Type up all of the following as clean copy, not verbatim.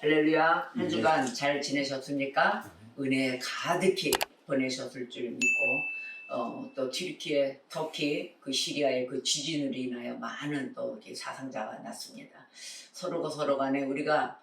할렐루야. 한 주간 잘 지내셨습니까? 은혜 가득히 보내셨을 줄 믿고 또 튀르키예, 터키, 그 시리아의 그 지진으로 인하여 많은 또 이렇게 사상자가 났습니다. 서로가 서로 간에 우리가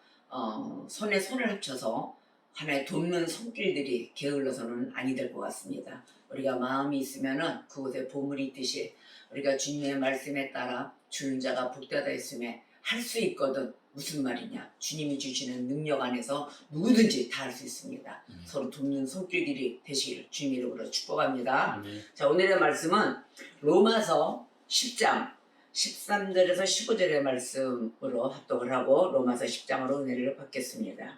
손에 손을 합쳐서 하나의 돕는 손길들이 게을러서는 아니 될 것 같습니다. 우리가 마음이 있으면은 그곳에 보물이 있듯이 우리가 주님의 말씀에 따라 주는 자가 복되다 했음에 할 수 있거든. 무슨 말이냐? 주님이 주시는 능력 안에서 누구든지 다 할 수 있습니다. 서로 돕는 손길들이 되시기를 주님 이름으로 축복합니다. 자, 오늘의 말씀은 로마서 10장 13절에서 15절의 말씀으로 합독을 하고 로마서 10장으로 은혜를 받겠습니다.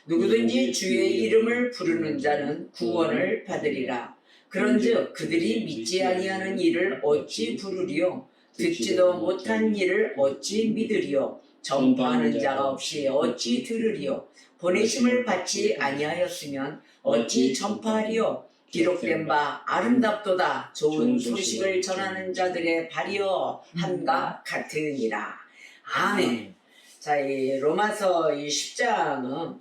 누구든지 주의 이름을 부르는 자는 구원을 받으리라. 그런즉 그들이 믿지 아니하는 일을 어찌 부르리요? 듣지도 못한 일을 어찌 믿으리요? 전파하는 자가 없이 어찌 들으리요? 보내심을 받지 아니하였으면 어찌 전파하리요? 기록된 바 아름답도다 좋은 소식을 전하는 자들의 발이여 함과 같으니라. 아멘. 자, 이 로마서 이 10장은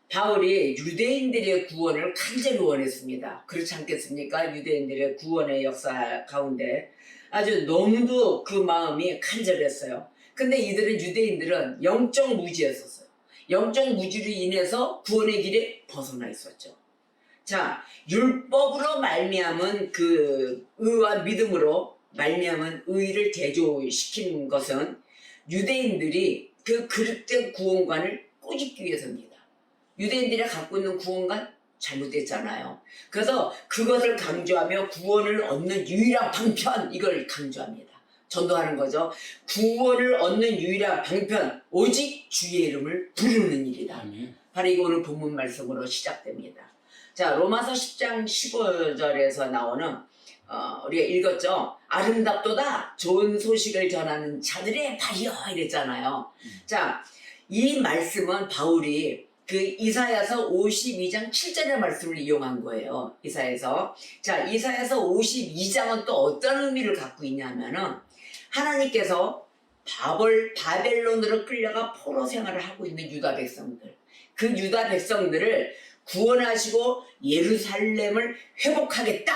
바울이 유대인들의 구원을 간절히 원했습니다. 그렇지 않겠습니까? 유대인들의 구원의 역사 가운데 아주 너무도 그 마음이 간절했어요. 근데 유대인들은 영적 무지였었어요. 영적 무지로 인해서 구원의 길에 벗어나 있었죠. 자, 율법으로 말미암은 그 의와 믿음으로 말미암은 의를 대조시키는 것은 유대인들이 그 그릇된 구원관을 꼬집기 위해서입니다. 유대인들이 갖고 있는 구원관 잘못됐잖아요. 그래서 그것을 강조하며 구원을 얻는 유일한 방편, 이걸 강조합니다. 전도하는 거죠. 구원을 얻는 유일한 방편, 오직 주의 이름을 부르는 일이다. 바로 이거 오늘 본문 말씀으로 시작됩니다. 자, 로마서 10장 15절에서 나오는 우리가 읽었죠. 아름답도다 좋은 소식을 전하는 자들의 발이여 이랬잖아요. 자, 이 말씀은 바울이 그 이사야서 52장 7절의 말씀을 이용한 거예요. 이사야서. 자, 이사야서 52장은 또 어떤 의미를 갖고 있냐면은 하나님께서 바벨론으로 끌려가 포로 생활을 하고 있는 유다 백성들, 그 유다 백성들을 구원하시고 예루살렘을 회복하겠다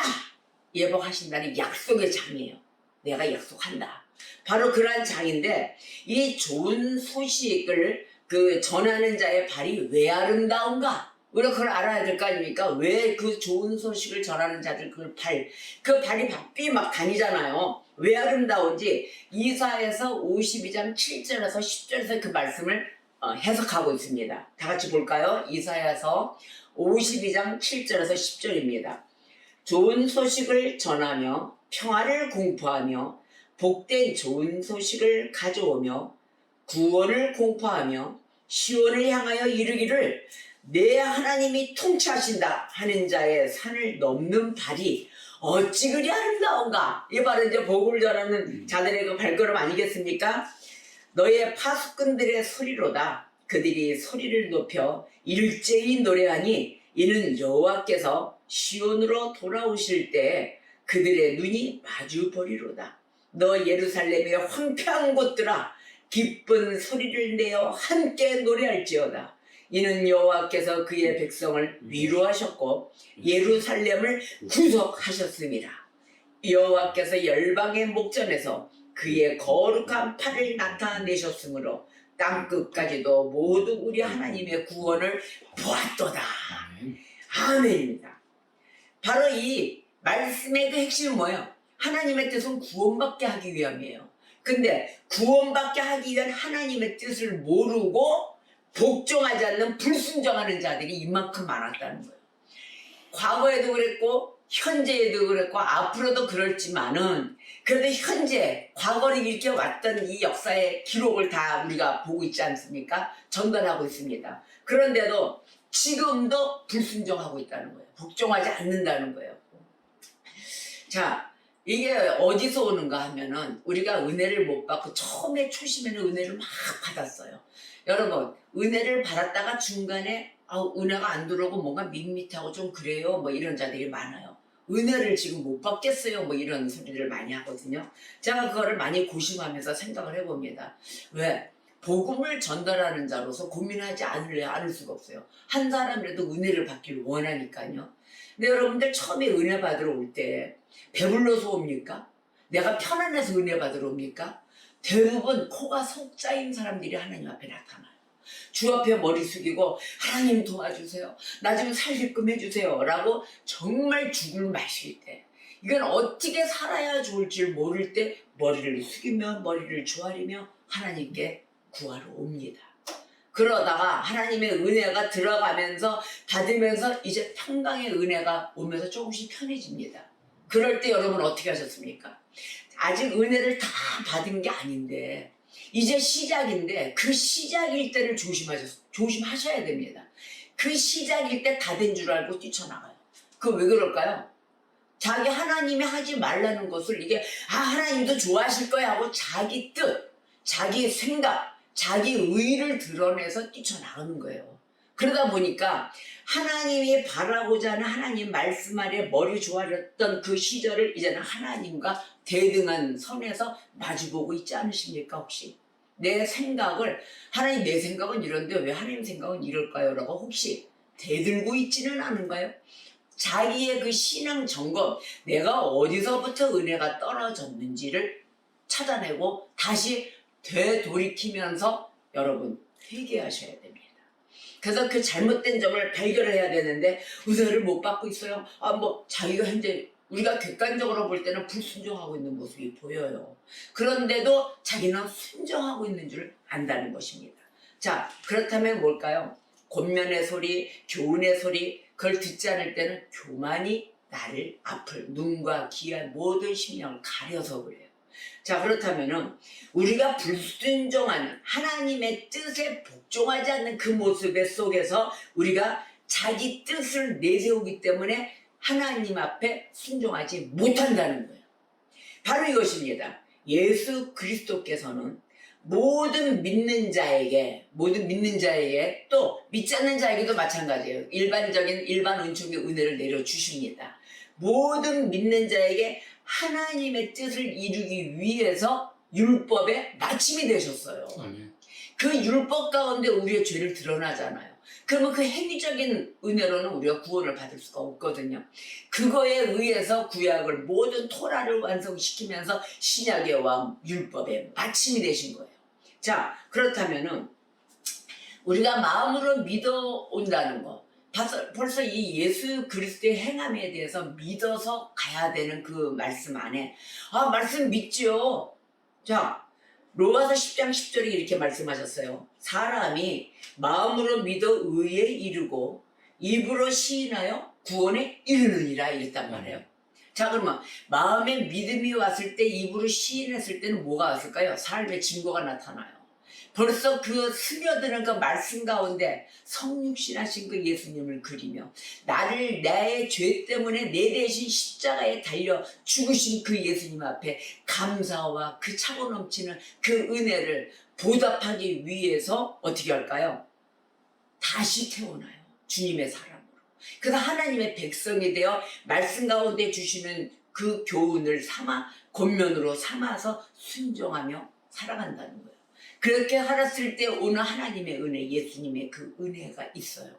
예복하신다는 약속의 장이에요. 내가 약속한다. 바로 그러한 장인데 이 좋은 소식을 그 전하는 자의 발이 왜 아름다운가? 우리가 그걸 알아야 될 거 아닙니까? 왜 그 좋은 소식을 전하는 자들 그 발이 바삐 막 다니잖아요. 왜 아름다운지 이사야서 52장 7절에서 10절에서 그 말씀을 해석하고 있습니다. 다 같이 볼까요? 이사야서 52장 7절에서 10절입니다. 좋은 소식을 전하며 평화를 공포하며 복된 좋은 소식을 가져오며 구원을 공포하며 시온을 향하여 이르기를 내 하나님이 통치하신다 하는 자의 산을 넘는 발이 어찌 그리 아름다운가. 이 바로 이제 복을 전하는 자들의 그 발걸음 아니겠습니까? 너의 파수꾼들의 소리로다. 그들이 소리를 높여 일제히 노래하니 이는 여호와께서 시온으로 돌아오실 때 그들의 눈이 마주 보리로다. 너 예루살렘의 황폐한 곳들아 기쁜 소리를 내어 함께 노래할지어다. 이는 여호와께서 그의 백성을 위로하셨고 예루살렘을 구속하셨습니다. 여호와께서 열방의 목전에서 그의 거룩한 팔을 나타내셨으므로 땅끝까지도 모두 우리 하나님의 구원을 보았도다. 아멘입니다. 바로 이 말씀의 그 핵심은 뭐예요? 하나님의 뜻은 구원받게 하기 위함이에요. 근데 구원받게 하기 위한 하나님의 뜻을 모르고 복종하지 않는 불순종하는 자들이 이만큼 많았다는 거예요. 과거에도 그랬고 현재에도 그랬고 앞으로도 그렇지만은 그래도 현재 과거를 이렇게 왔던 이 역사의 기록을 다 우리가 보고 있지 않습니까? 전달하고 있습니다. 그런데도 지금도 불순종하고 있다는 거예요. 복종하지 않는다는 거예요. 자, 이게 어디서 오는가 하면은 우리가 은혜를 못 받고 처음에 초심에는 은혜를 막 받았어요. 여러분, 은혜를 받았다가 중간에 은혜가 안 들어오고 뭔가 밋밋하고 좀 그래요 뭐 이런 자들이 많아요. 은혜를 지금 못 받겠어요 뭐 이런 소리를 많이 하거든요. 제가 그거를 많이 고심하면서 생각을 해봅니다. 왜? 복음을 전달하는 자로서 고민하지 않을 수가 없어요. 한 사람이라도 은혜를 받기를 원하니까요. 근데 여러분들 처음에 은혜 받으러 올 때 배불러서 옵니까? 내가 편안해서 은혜 받으러 옵니까? 대부분 코가 석자인 사람들이 하나님 앞에 나타나요. 주 앞에 머리 숙이고 하나님 도와주세요. 나 좀 살게끔 해주세요. 라고 정말 죽을 마실 때, 이건 어떻게 살아야 좋을지 모를 때 머리를 숙이며 머리를 조아리며 하나님께 구하러 옵니다. 그러다가 하나님의 은혜가 들어가면서 받으면서 이제 평강의 은혜가 오면서 조금씩 편해집니다. 그럴 때 여러분 어떻게 하셨습니까? 아직 은혜를 다 받은 게 아닌데 이제 시작인데, 그 시작일 때를 조심하셔야 됩니다. 그 시작일 때 다 된 줄 알고 뛰쳐나가요. 그 왜 그럴까요? 자기 하나님이 하지 말라는 것을 이게 하나님도 좋아하실 거야 하고 자기 뜻, 자기 생각, 자기 의를 드러내서 뛰쳐나가는 거예요. 그러다 보니까 하나님이 바라고자 하는 하나님 말씀 아래 머리 조아렸던 그 시절을 이제는 하나님과 대등한 선에서 마주보고 있지 않으십니까? 혹시 내 생각을, 하나님 내 생각은 이런데 왜 하나님 생각은 이럴까요? 라고 혹시 대들고 있지는 않은가요? 자기의 그 신앙 점검, 내가 어디서부터 은혜가 떨어졌는지를 찾아내고 다시 되돌이키면서 여러분 회개하셔야 됩니다. 그래서 그 잘못된 점을 발견해야 되는데 은혜를 못 받고 있어요. 자기가 현재 우리가 객관적으로 볼 때는 불순종하고 있는 모습이 보여요. 그런데도 자기는 순종하고 있는 줄 안다는 것입니다. 자, 그렇다면 뭘까요? 권면의 소리, 교훈의 소리, 그걸 듣지 않을 때는 교만이 나를 앞을, 눈과 귀와 모든 심령을 가려서 그래요. 자, 그렇다면은 우리가 불순종하는 하나님의 뜻에 복종하지 않는 그 모습 속에서 우리가 자기 뜻을 내세우기 때문에 하나님 앞에 순종하지 못한다는 거예요. 바로 이것입니다. 예수 그리스도께서는 모든 믿는 자에게 또 믿지 않는 자에게도 마찬가지예요. 일반 은총의 은혜를 내려주십니다. 모든 믿는 자에게 하나님의 뜻을 이루기 위해서 율법의 마침이 되셨어요. 그 율법 가운데 우리의 죄를 드러나잖아요. 그러면 그 행위적인 은혜로는 우리가 구원을 받을 수가 없거든요. 그거에 의해서 구약을 모든 토라를 완성시키면서 신약의 왕 율법의 마침이 되신 거예요. 자, 그렇다면은 우리가 마음으로 믿어 온다는 거, 벌써 이 예수 그리스도의 행함에 대해서 믿어서 가야 되는 그 말씀 안에 말씀 믿지요. 자, 로마서 10장 10절에 이렇게 말씀하셨어요. 사람이 마음으로 믿어 의에 이르고 입으로 시인하여 구원에 이르느니라 이랬단 말이에요. 자, 그러면 마음에 믿음이 왔을 때, 입으로 시인했을 때는 뭐가 왔을까요? 삶의 증거가 나타나요. 벌써 그 스며드는 그 말씀 가운데 성육신하신 그 예수님을 그리며 나의 죄 때문에 내 대신 십자가에 달려 죽으신 그 예수님 앞에 감사와 그 차고 넘치는 그 은혜를 보답하기 위해서 어떻게 할까요? 다시 태어나요. 주님의 사랑으로. 그래서 하나님의 백성이 되어 말씀 가운데 주시는 그 교훈을 권면으로 삼아서 순종하며 살아간다는 거예요. 그렇게 살았을 때 오는 하나님의 은혜, 예수님의 그 은혜가 있어요.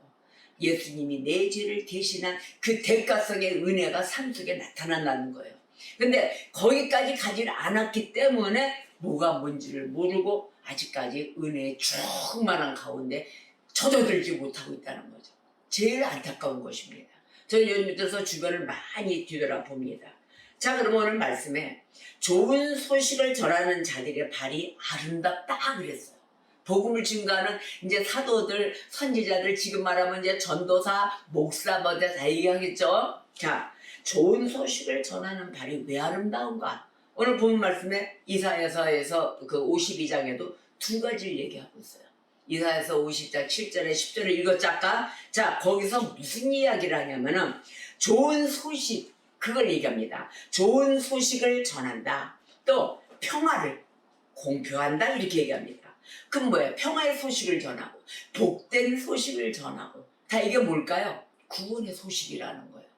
예수님이 내 죄를 대신한 그 대가성의 은혜가 삶 속에 나타난다는 거예요. 근데 거기까지 가지 않았기 때문에 뭐가 뭔지를 모르고 아직까지 은혜의 충만한 가운데 젖어들지 못하고 있다는 거죠. 제일 안타까운 것입니다. 저는 요즘 들어서 주변을 많이 뒤돌아봅니다. 자, 그럼 오늘 말씀에 좋은 소식을 전하는 자들의 발이 아름답다 그랬어요. 복음을 증거하는 이제 사도들, 선지자들, 지금 말하면 이제 전도사, 목사 다 얘기하겠죠. 자, 좋은 소식을 전하는 발이 왜 아름다운가? 오늘 본 말씀에 이사야서에서 그 52장에도 두 가지를 얘기하고 있어요. 이사야서 50장 7절에 10절을 읽었죠 아까? 자, 거기서 무슨 이야기를 하냐면은 좋은 소식, 그걸 얘기합니다. 좋은 소식을 전한다. 또 평화를 공표한다. 이렇게 얘기합니다. 그럼 뭐예요? 평화의 소식을 전하고 복된 소식을 전하고 다 이게 뭘까요? 구원의 소식이라는 거예요.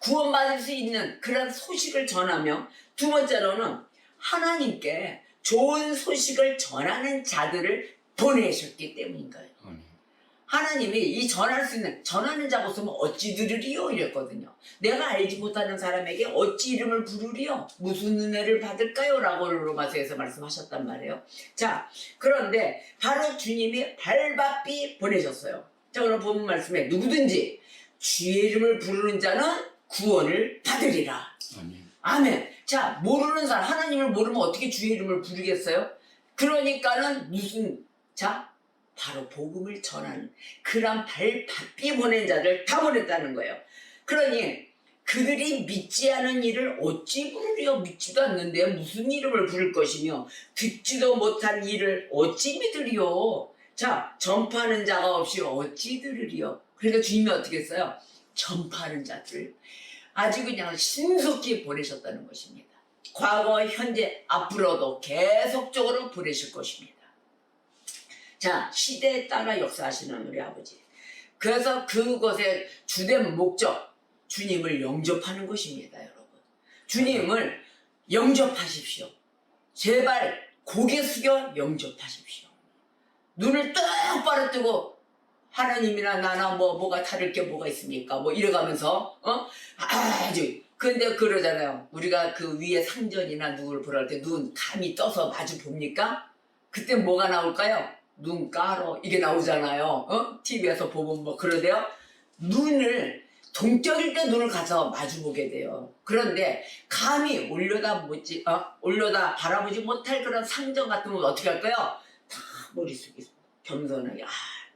구원받을 수 있는 그런 소식을 전하며 두 번째로는 하나님께 좋은 소식을 전하는 자들을 보내셨기 때문인 거예요. 아멘. 하나님이 이 전할 수 있는 전하는 자가 없으면 어찌 들으리요 이랬거든요. 내가 알지 못하는 사람에게 어찌 이름을 부르리요? 무슨 은혜를 받을까요? 라고 로마서에서 말씀하셨단 말이에요. 자, 그런데 바로 주님이 발바삐 보내셨어요. 자, 그럼 본문 말씀에 누구든지 주의 이름을 부르는 자는 구원을 받으리라. 아멘. 아멘. 자, 모르는 사람, 하나님을 모르면 어떻게 주의 이름을 부르겠어요? 그러니까는 바로 복음을 전하는 그런 발바삐 보낸 자들 다 보냈다는 거예요. 그러니 그들이 믿지 않은 일을 어찌 부르려? 믿지도 않는데 무슨 이름을 부를 것이며 듣지도 못한 일을 어찌 믿으리요? 자, 전파하는 자가 없이 어찌 들으리요? 그러니까 주님이 어떻게 했어요? 전파하는 자들 아주 그냥 신속히 보내셨다는 것입니다. 과거, 현재, 앞으로도 계속적으로 보내실 것입니다. 자, 시대에 따라 역사하시는 우리 아버지. 그래서 그것의 주된 목적, 주님을 영접하는 것입니다, 여러분. 주님을 영접하십시오. 제발 고개 숙여 영접하십시오. 눈을 똑바로 뜨고 하나님이나 나나 뭐가 다를 게 뭐가 있습니까? 뭐 이래가면서 아주 근데 그러잖아요. 우리가 그 위에 상전이나 누구를 보러 갈 때 눈 감이 떠서 마주 봅니까? 그때 뭐가 나올까요? 눈 까러 이게 나오잖아요. TV에서 보면 뭐 그러대요. 눈을 동적일 때 눈을 가서 마주 보게 돼요. 그런데 감히 올려다 바라보지 못할 그런 상전 같은 건 어떻게 할까요? 다 머릿속에 겸손하게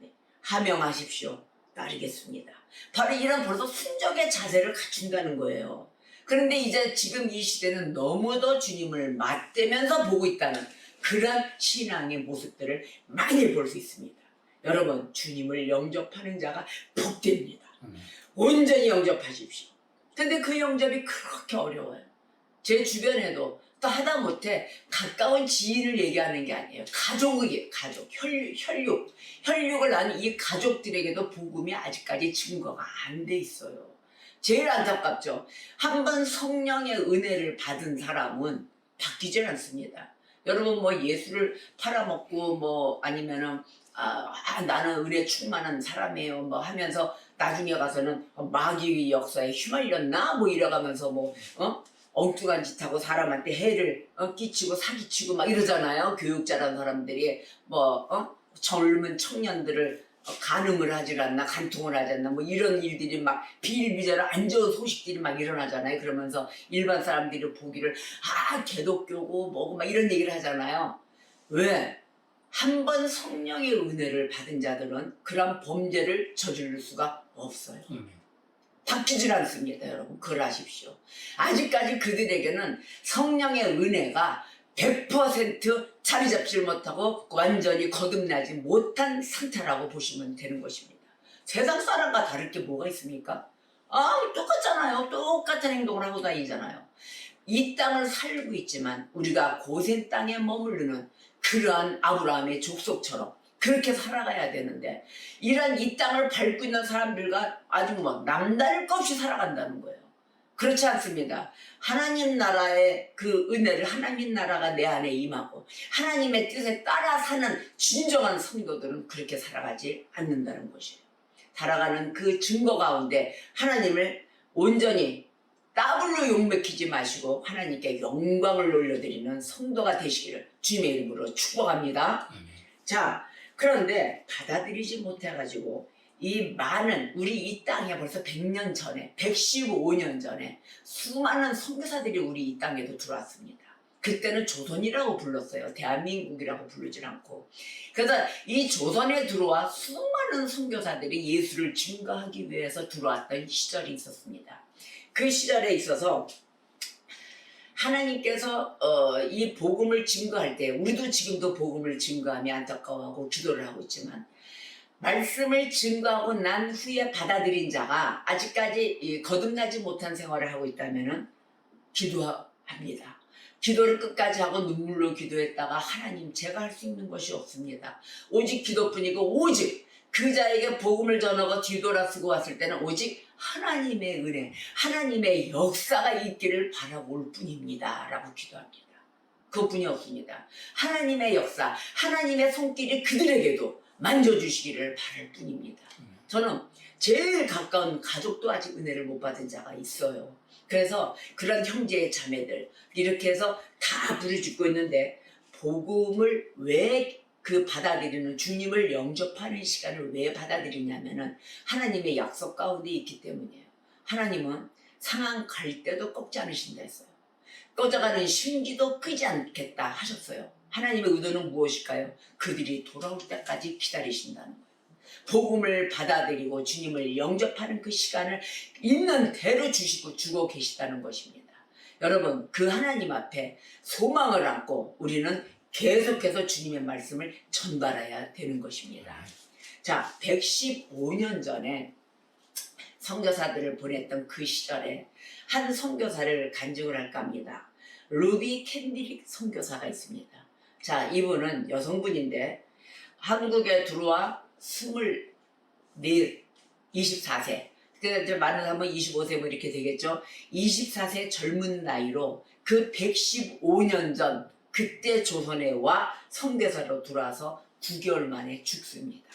네. 하명하십시오. 따르겠습니다. 바로 이런 벌써 순적의 자세를 갖춘다는 거예요. 그런데 이제 지금 이 시대는 너무도 주님을 맞대면서 보고 있다는 그런 신앙의 모습들을 많이 볼 수 있습니다. 여러분, 주님을 영접하는 자가 복됩니다. 온전히 영접하십시오. 근데 그 영접이 그렇게 어려워요. 제 주변에도 또 하다못해 가까운 지인을 얘기하는 게 아니에요. 가족을, 혈육을 낳은 이 가족들에게도 복음이 아직까지 증거가 안 돼 있어요. 제일 안타깝죠. 한번 성령의 은혜를 받은 사람은 바뀌질 않습니다. 여러분 뭐 예수를 팔아먹고 뭐 아니면은 나는 은혜 충만한 사람이에요 뭐 하면서 나중에 가서는 마귀의 역사에 휘말렸나 뭐 이래가면서 엉뚱한 짓하고 사람한테 해를 끼치고 사기치고 막 이러잖아요. 교육 잘하는 사람들이 젊은 청년들을 간음을 하질 않나 간통을 하지 않나 뭐 이런 일들이 막 비일비재로 안 좋은 소식들이 막 일어나잖아요. 그러면서 일반 사람들이 보기를 개독교고 뭐고 막 이런 얘기를 하잖아요. 왜? 한 번 성령의 은혜를 받은 자들은 그런 범죄를 저지를 수가 없어요. 바뀌질 않습니다, 여러분. 그걸 아십시오. 아직까지 그들에게는 성령의 은혜가 100% 자리 잡지를 못하고 완전히 거듭나지 못한 상태라고 보시면 되는 것입니다. 세상 사람과 다를 게 뭐가 있습니까? 똑같잖아요. 똑같은 행동을 하고 다니잖아요. 이 땅을 살고 있지만 우리가 고센 땅에 머무르는 그러한 아브라함의 족속처럼 그렇게 살아가야 되는데 이런 이 땅을 밟고 있는 사람들과 아주 남다를 것 없이 살아간다는 거예요. 그렇지 않습니다. 하나님 나라의 그 은혜를 하나님 나라가 내 안에 임하고 하나님의 뜻에 따라 사는 진정한 성도들은 그렇게 살아가지 않는다는 것이에요. 살아가는 그 증거 가운데 하나님을 온전히 따블로 욕먹히지 마시고 하나님께 영광을 올려드리는 성도가 되시기를 주님의 이름으로 축복합니다. 자, 그런데 받아들이지 못해가지고 이 많은 우리 이 땅에 벌써 100년 전에 115년 전에 수많은 선교사들이 우리 이 땅에도 들어왔습니다. 그때는 조선이라고 불렀어요. 대한민국이라고 부르질 않고. 그래서 이 조선에 들어와 수많은 선교사들이 예수를 증거하기 위해서 들어왔던 시절이 있었습니다. 그 시절에 있어서 하나님께서 이 복음을 증거할 때 우리도 지금도 복음을 증거하며 안타까워하고 기도를 하고 있지만 말씀을 증거하고 난 후에 받아들인 자가 아직까지 거듭나지 못한 생활을 하고 있다면 기도합니다. 기도를 끝까지 하고 눈물로 기도했다가 하나님 제가 할 수 있는 것이 없습니다. 오직 기도뿐이고 오직 그 자에게 복음을 전하고 뒤돌아서고 왔을 때는 오직 하나님의 은혜, 하나님의 역사가 있기를 바라볼 뿐입니다. 라고 기도합니다. 그것뿐이 없습니다. 하나님의 역사, 하나님의 손길이 그들에게도 만져주시기를 바랄 뿐입니다. 저는 제일 가까운 가족도 아직 은혜를 못 받은 자가 있어요. 그래서 그런 형제 자매들 이렇게 해서 다 부르짖고 있는데 복음을 왜 받아들이는 주님을 영접하는 시간을 왜 받아들이냐면은 하나님의 약속 가운데 있기 때문이에요. 하나님은 상한 갈 때도 꺾지 않으신다 했어요. 꺼져가는 심기도 끄지 않겠다 하셨어요. 하나님의 의도는 무엇일까요? 그들이 돌아올 때까지 기다리신다는 거예요. 복음을 받아들이고 주님을 영접하는 그 시간을 있는 대로 주고 계시다는 것입니다. 여러분, 그 하나님 앞에 소망을 안고 우리는 계속해서 주님의 말씀을 전달해야 되는 것입니다. 자, 115년 전에 선교사들을 보냈던 그 시절에 한 선교사를 간증을 할까 합니다. 루비 캔디릭 선교사가 있습니다. 자, 이분은 여성분인데 한국에 들어와 24세. 그러니까 많은 사람은 25세 뭐 이렇게 되겠죠. 24세 젊은 나이로 그 115년 전 그때 조선에 와 선교사로 들어와서 9개월 만에 죽습니다.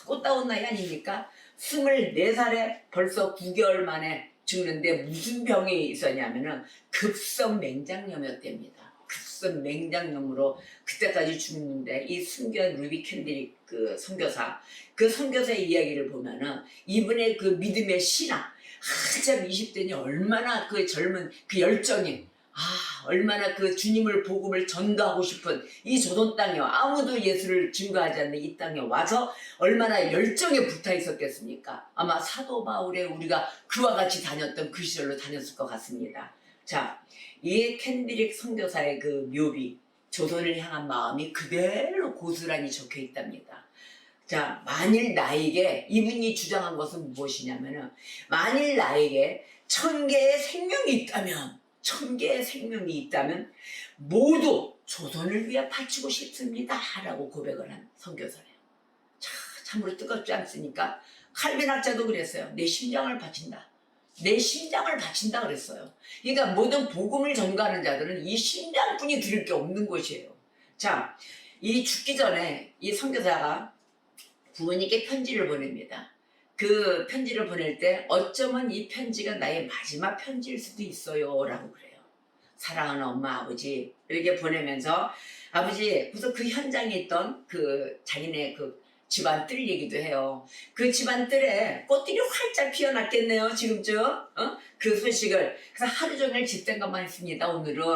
꽃다운 나이 아닙니까? 24살에 벌써 9개월 만에 죽는데 무슨 병이 있었냐면은 급성 맹장염이었답니다. 급성 맹장염으로 그때까지 죽는데 이 순교한 루비 캔디릭 그 선교사의 이야기를 보면은 이분의 그 믿음의 신앙, 참 20대니 얼마나 그 젊은 그 열정이 얼마나 그 주님을 복음을 전도하고 싶은 이 조선 땅에 아무도 예수를 증거하지 않는 이 땅에 와서 얼마나 열정에 붙어 있었겠습니까? 아마 사도 바울의 우리가 그와 같이 다녔던 그 시절로 다녔을 것 같습니다. 자, 이 캔디릭 선교사의 그 묘비, 조선을 향한 마음이 그대로 고스란히 적혀 있답니다. 자, 만일 나에게 이분이 주장한 것은 무엇이냐면은 만일 나에게 1000개의 생명이 있다면 1000개의 생명이 있다면 모두 조선을 위해 바치고 싶습니다 라고 고백을 한 선교사예요. 참으로 뜨겁지 않습니까? 칼빈 학자도 그랬어요. 내 심장을 바친다. 내 심장을 바친다 그랬어요. 그러니까 모든 복음을 전가하는 자들은 이 심장뿐이 들을 게 없는 것이에요. 자, 이 죽기 전에 이 선교사가 부모님께 편지를 보냅니다. 그 편지를 보낼 때 어쩌면 이 편지가 나의 마지막 편지일 수도 있어요 라고 그래요. 사랑하는 엄마 아버지 이렇게 보내면서 아버지 그래서 그 현장에 있던 그 자기네 그 집안 뜰 얘기도 해요. 그 집안 뜰에 꽃들이 활짝 피어났겠네요 지금쯤. 그 소식을 그래서 하루 종일 집생각만 했습니다. 오늘은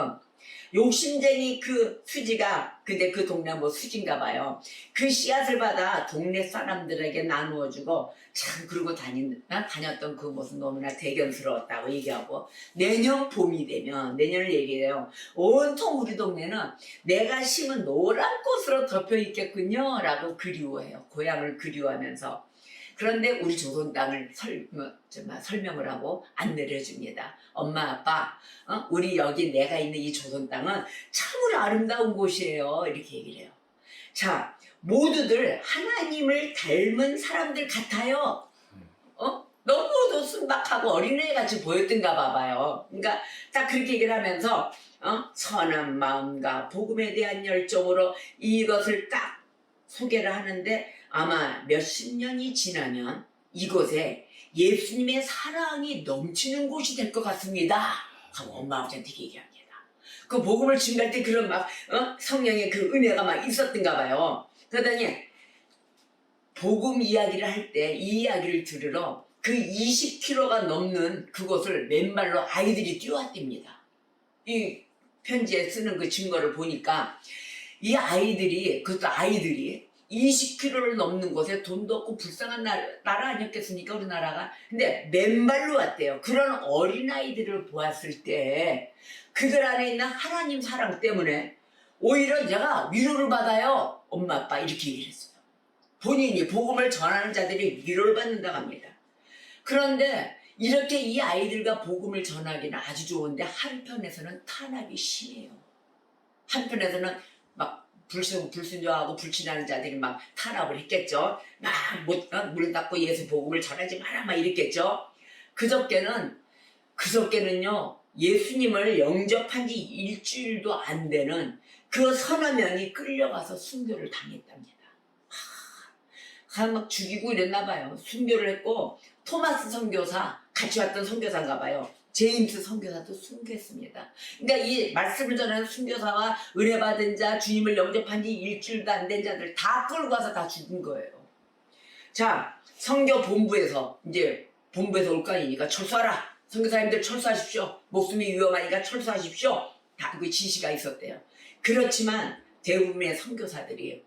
욕심쟁이 그 수지가 근데 그 동네 뭐 수지인가 봐요. 그 씨앗을 받아 동네 사람들에게 나누어주고 참 그러고 다녔던 그 모습 너무나 대견스러웠다고 얘기하고 내년 봄이 되면 내년을 얘기해요. 온통 우리 동네는 내가 심은 노란 꽃으로 덮여 있겠군요 라고 그리워해요. 고향을 그리워하면서. 그런데 우리 조선 땅을 설명을 하고 안내를 해줍니다. 엄마 아빠 우리 여기 내가 있는 이 조선 땅은 참으로 아름다운 곳이에요 이렇게 얘기를 해요. 자, 모두들 하나님을 닮은 사람들 같아요. 너무도 순박하고 어린애같이 보였던가 봐요. 그러니까 딱 그렇게 얘기를 하면서 선한 마음과 복음에 대한 열정으로 이것을 딱 소개를 하는데 아마 몇십 년이 지나면 이곳에 예수님의 사랑이 넘치는 곳이 될 것 같습니다 하고 엄마 아버지한테 얘기합니다. 그 복음을 증거할 때 그런 막 성령의 그 은혜가 막 있었던가 봐요. 그러더니 복음 이야기를 할 때 이 이야기를 들으러 그 20km가 넘는 그곳을 맨발로 아이들이 뛰어왔답니다. 이 편지에 쓰는 그 증거를 보니까 이 아이들이 그것도 아이들이 20km를 넘는 곳에 돈도 없고 불쌍한 나라 아니었겠습니까 우리나라가. 근데 맨발로 왔대요. 그런 어린아이들을 보았을 때 그들 안에 있는 하나님 사랑 때문에 오히려 내가 위로를 받아요 엄마 아빠 이렇게 얘기를 했어요. 본인이 복음을 전하는 자들이 위로를 받는다고 합니다. 그런데 이렇게 이 아이들과 복음을 전하기는 아주 좋은데 한편에서는 탄압이 심해요. 한편에서는 막 불순종하고 불신하는 자들이 막 탄압을 했겠죠. 막 문 닫고 예수 복음을 전하지 마라 막 이랬겠죠. 그저께는요 예수님을 영접한 지 일주일도 안 되는 그 서너 명이 끌려가서 순교를 당했답니다. 막 죽이고 이랬나 봐요. 순교를 했고, 토마스 선교사, 같이 왔던 선교사인가 봐요. 제임스 선교사도 순교했습니다. 그러니까 이 말씀을 전하는 순교사와 은혜 받은 자, 주님을 영접한 지 일주일도 안 된 자들 다 끌고 가서 다 죽은 거예요. 자, 선교 본부에서 이제 본부에서 올 거 아니니까 철수하라. 선교사님들 철수하십시오. 목숨이 위험하니까 철수하십시오. 다 그 지시가 있었대요. 그렇지만 대부분의 선교사들이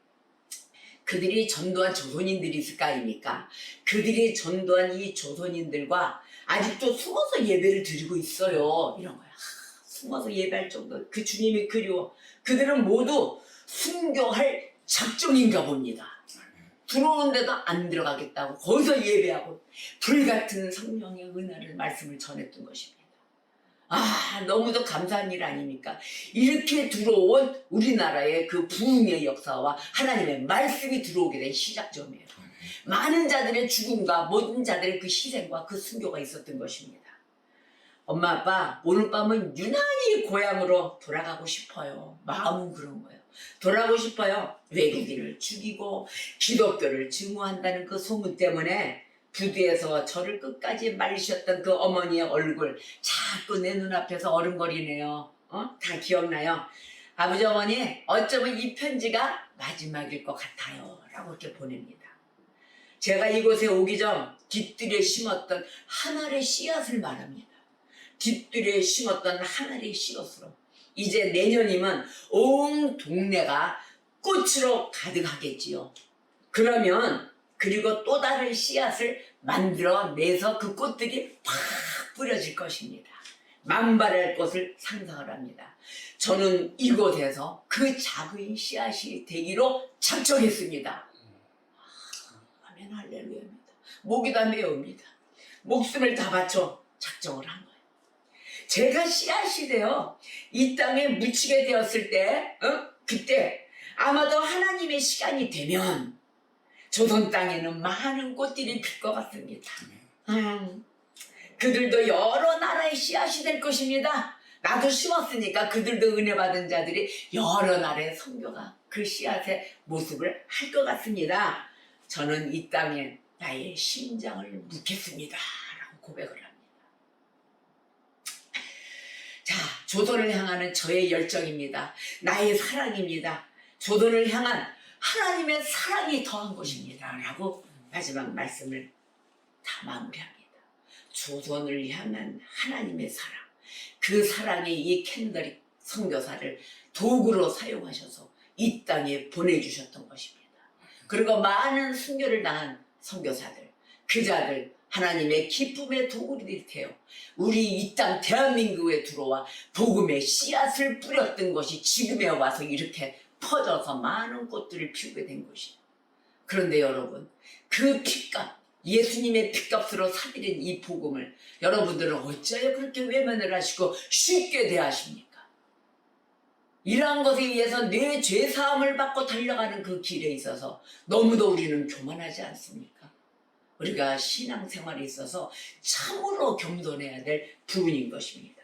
그들이 전도한 조선인들이 있을 거 아닙니까? 그들이 전도한 이 조선인들과 아직도 숨어서 예배를 드리고 있어요. 이런 거야. 숨어서 예배할 정도. 그 주님이 그리워. 그들은 모두 순교할 작정인가 봅니다. 들어오는데도 안 들어가겠다고 거기서 예배하고 불같은 성령의 은혜를 말씀을 전했던 것입니다. 너무도 감사한 일 아닙니까? 이렇게 들어온 우리나라의 그 부흥의 역사와 하나님의 말씀이 들어오게 된 시작점이에요. 많은 자들의 죽음과 모든 자들의 그 희생과 그 순교가 있었던 것입니다. 엄마 아빠 오늘 밤은 유난히 고향으로 돌아가고 싶어요. 마음은 그런 거예요. 돌아가고 싶어요. 외국인을 죽이고 기독교를 증오한다는 그 소문 때문에 부두에서 저를 끝까지 말리셨던 그 어머니의 얼굴 자꾸 내 눈앞에서 어른거리네요. 다 기억나요? 아버지 어머니 어쩌면 이 편지가 마지막일 것 같아요 라고 이렇게 보냅니다. 제가 이곳에 오기 전 뒷뜰에 심었던 한 알의 씨앗을 말합니다. 뒷뜰에 심었던 한 알의 씨앗으로 이제 내년이면 온 동네가 꽃으로 가득하겠지요. 그러면 그리고 또 다른 씨앗을 만들어 내서 그 꽃들이 팍 뿌려질 것입니다. 만발할 것을 상상을 합니다. 저는 이곳에서 그 작은 씨앗이 되기로 작정했습니다. 아멘 할렐루야입니다. 목이 다 메옵니다. 목숨을 다 바쳐 작정을 한 거예요. 제가 씨앗이 되어 이 땅에 묻히게 되었을 때 그때 아마도 하나님의 시간이 되면 조선 땅에는 많은 꽃들이 필 것 같습니다. 그들도 여러 나라의 씨앗이 될 것입니다. 나도 심었으니까 그들도 은혜 받은 자들이 여러 나라의 선교가 그 씨앗의 모습을 할 것 같습니다. 저는 이 땅에 나의 심장을 묻겠습니다 라고 고백을 합니다. 자, 조선을 향하는 저의 열정입니다. 나의 사랑입니다. 조선을 향한 하나님의 사랑이 더한 것입니다 라고 마지막 말씀을 다 마무리합니다. 조선을 향한 하나님의 사랑, 그 사랑의 이 캔더릭 선교사를 도구로 사용하셔서 이 땅에 보내주셨던 것입니다. 그리고 많은 순교를 당한 선교사들, 그 자들 하나님의 기쁨의 도구들이 되어 우리 이 땅 대한민국에 들어와 복음의 씨앗을 뿌렸던 것이 지금에 와서 이렇게 퍼져서 많은 꽃들을 피우게 된 것이죠. 그런데 여러분, 그 핏값, 예수님의 핏값으로 사들인 이 복음을 여러분들은 어찌하여 그렇게 외면을 하시고 쉽게 대하십니까? 이러한 것에 의해서 내 죄사함을 받고 달려가는 그 길에 있어서 너무도 우리는 교만하지 않습니까? 우리가 신앙생활에 있어서 참으로 겸손해야 될 부분인 것입니다.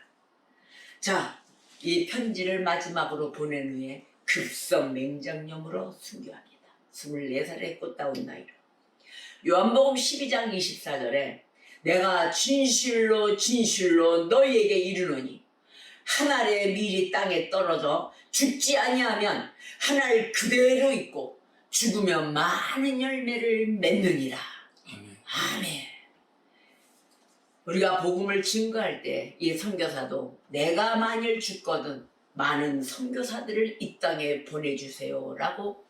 자, 이 편지를 마지막으로 보낸 후에 급성 맹장염으로 순교합니다. 24살의 꽃다운 나이로. 요한복음 12장 24절에 내가 진실로 진실로 너희에게 이르노니 한 알의 밀이 땅에 떨어져 죽지 아니하면 한 알 그대로 있고 죽으면 많은 열매를 맺느니라. 아멘. 우리가 복음을 증거할 때 이 선교사도 내가 만일 죽거든 많은 선교사들을 이 땅에 보내주세요 라고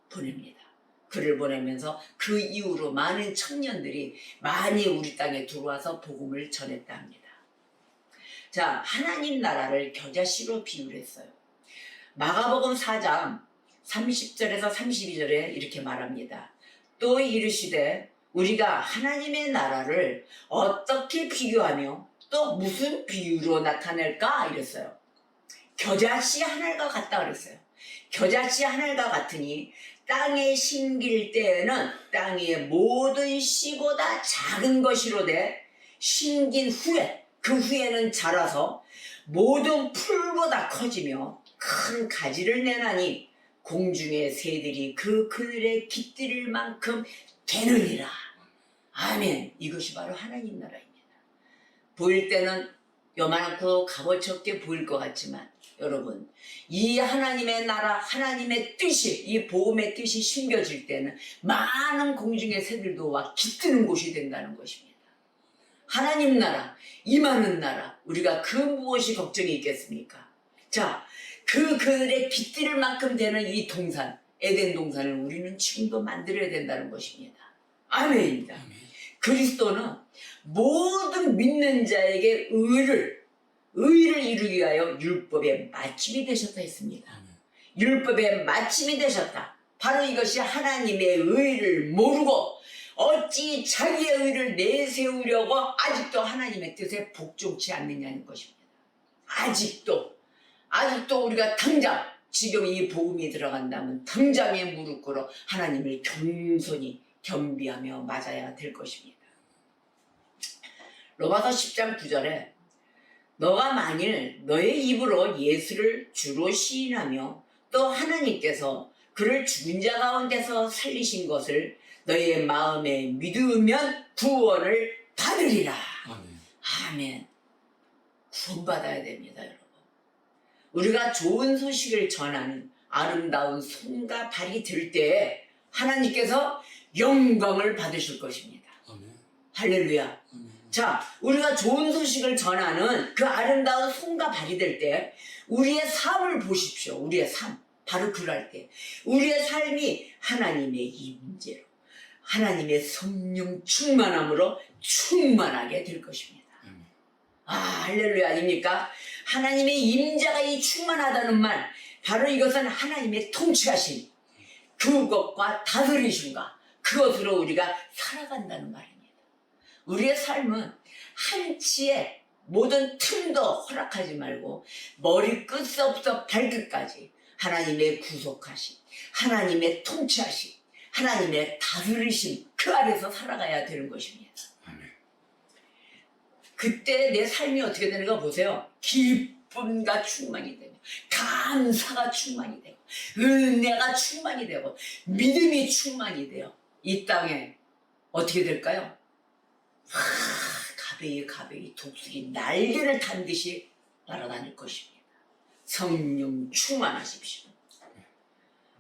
보냅니다. 글을 보내면서 그 이후로 많은 청년들이 많이 우리 땅에 들어와서 복음을 전했다 합니다. 자, 하나님 나라를 겨자씨로 비유를 했어요. 마가복음 4장 30절에서 32절에 이렇게 말합니다. 또 이르시되 우리가 하나님의 나라를 어떻게 비교하며 또 무슨 비유로 나타낼까 이랬어요. 겨자씨 한 알과 같다 그랬어요. 겨자씨 한 알과 같으니 땅에 심길 때에는 땅의 모든 씨보다 작은 것이로되 심긴 후에 그 후에는 자라서 모든 풀보다 커지며 큰 가지를 내나니 공중의 새들이 그 그늘에 깃들일 만큼 되느니라. 아멘. 이것이 바로 하나님 나라입니다. 보일 때는 요만하고 값어치없게 보일 것 같지만 여러분, 이 하나님의 나라, 하나님의 뜻이, 이 복음의 뜻이 심겨질 때는 많은 공중의 새들도 와 깃드는 곳이 된다는 것입니다. 하나님 나라, 임하는 나라, 우리가 그 무엇이 걱정이 있겠습니까? 자, 그 그늘에 깃들 만큼 되는 이 동산, 에덴 동산을 우리는 지금도 만들어야 된다는 것입니다. 아멘입니다. 그리스도는 모든 믿는 자에게 의를 이루기 위하여 율법의 마침이 되셨다 했습니다. 율법의 마침이 되셨다. 바로 이것이 하나님의 의를 모르고 어찌 자기의 의를 내세우려고 아직도 하나님의 뜻에 복종치 않느냐는 것입니다. 아직도 우리가 당장 지금 이 복음이 들어간다면 당장에 무릎 꿇어 하나님을 겸손히 겸비하며 맞아야 될 것입니다. 로마서 10장 9절에 너가 만일 너의 입으로 예수를 주로 시인하며 또 하나님께서 그를 죽은 자 가운데서 살리신 것을 너의 마음에 믿으면 구원을 받으리라. 아멘. 구원받아야 됩니다, 여러분. 우리가 좋은 소식을 전하는 아름다운 손과 발이 들 때에 하나님께서 영광을 받으실 것입니다. 할렐루야. 자, 우리가 좋은 소식을 전하는 그 아름다운 손과 발이 될 때 우리의 삶을 보십시오. 우리의 삶. 바로 그럴 때 우리의 삶이 하나님의 임재로 하나님의 성령 충만함으로 충만하게 될 것입니다. 아, 할렐루야 아닙니까? 하나님의 임재가 이 충만하다는 말, 바로 이것은 하나님의 통치하심, 그것과 다스리심과 그것으로 우리가 살아간다는 말입니다. 우리의 삶은 한치의 모든 틈도 허락하지 말고 머리끝서부터 발끝까지 하나님의 구속하심, 하나님의 통치하심, 하나님의 다스리심 그 아래서 살아가야 되는 것입니다. 그때 내 삶이 어떻게 되는가 보세요. 기쁨과 충만이 되고 감사가 충만이 되고 은혜가 충만이 되고 믿음이 충만이 되어 이 땅에 어떻게 될까요? 가베이 독수리 날개를 탄 듯이 날아다닐 것입니다. 성령 충만하십시오.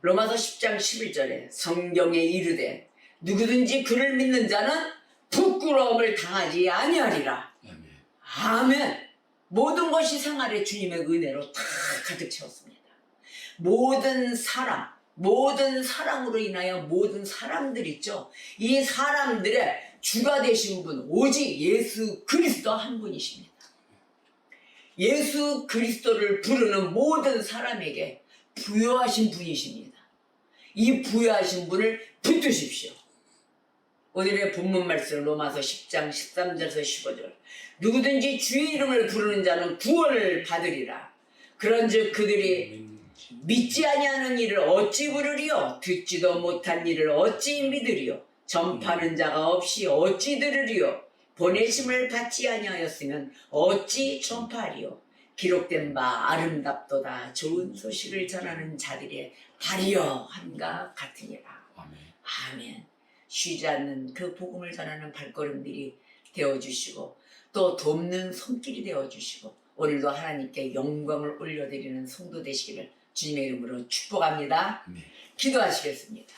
로마서 10장 11절에 성경에 이르되 누구든지 그를 믿는 자는 부끄러움을 당하지 아니하리라. 아멘. 모든 것이 생활에 주님의 은혜로 다 가득 채웠습니다. 모든 사랑으로 인하여 모든 사람들 있죠. 이 사람들의 주가 되신 분 오직 예수 그리스도 한 분이십니다. 예수 그리스도를 부르는 모든 사람에게 부여하신 분이십니다. 이 부여하신 분을 붙드십시오. 오늘의 본문 말씀 로마서 10장 13절에서 15절 누구든지 주의 이름을 부르는 자는 구원을 받으리라. 그런즉 그들이 믿지 아니하는 일을 어찌 부르리요? 듣지도 못한 일을 어찌 믿으리요? 전파하는 자가 없이 어찌 들으리요? 보내심을 받지 아니하였으면 어찌 전파하리요? 기록된 바 아름답도다 좋은 소식을 전하는 자들의 발이여 함과 같으니라. 아멘. 쉬지 않는 그 복음을 전하는 발걸음들이 되어주시고 또 돕는 손길이 되어주시고 오늘도 하나님께 영광을 올려드리는 성도 되시기를 주님의 이름으로 축복합니다. 기도하시겠습니다.